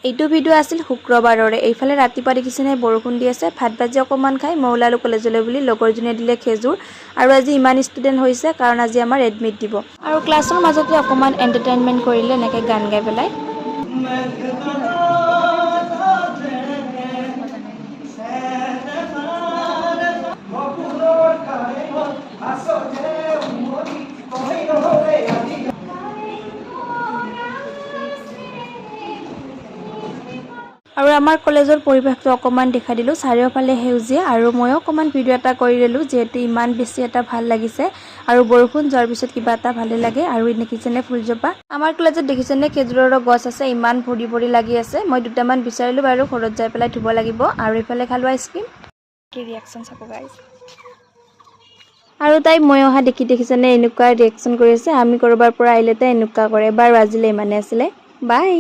এইটো ভিডিঅ' আছিল শুক্ৰবাৰৰে। এইফালে ৰাতিপুৱা দেখিছেনে বৰষুণ দি আছে। ভাত ভাজি অকণমান খাই মই ওলালোঁ কলেজলৈ বুলি। লগৰজনীয়ে দিলে খেজুৰ। আৰু আজি ইমান ষ্টুডেণ্ট হৈছে কাৰণ আজি আমাৰ এডমিট দিব। আৰু ক্লাছৰ মাজতে অকণমান এণ্টাৰটেইনমেণ্ট কৰিলে এনেকৈ গান গাই পেলাই। আৰু আমাৰ কলেজৰ পৰিৱেশটো অকণমান দেখাই দিলোঁ। চাৰিওফালে সেউজীয়া আৰু ময়ো অকণমান ভিডিঅ' এটা কৰি দিলোঁ যিহেতু ইমান বেছি এটা ভাল লাগিছে। আৰু বৰষুণ যোৱাৰ পিছত কিবা এটা ভালে লাগে। আৰু দেখিছেনে ফুলজোপা। আমাৰ কলেজত দেখিছেনে খেজুৰৰো গছ আছে, ইমান ভৰি ভৰি লাগি আছে। মই দুটামান বিচাৰিলোঁ বাৰু, ঘৰত যাই পেলাই ধুব লাগিব। আৰু এইফালে খালোঁ আইচক্ৰীম। কি ৰিয়েকশ্যন চাব গাইছ। আৰু তাই মই অহা দেখি দেখিছেনে এনেকুৱা ৰিয়েকশ্যন কৰি আছে। আমি ক'ৰবাৰ পৰা আহিলে তাই এনেকুৱা কৰে। বাৰু আজিলৈ ইমানে আছিলে। বাই।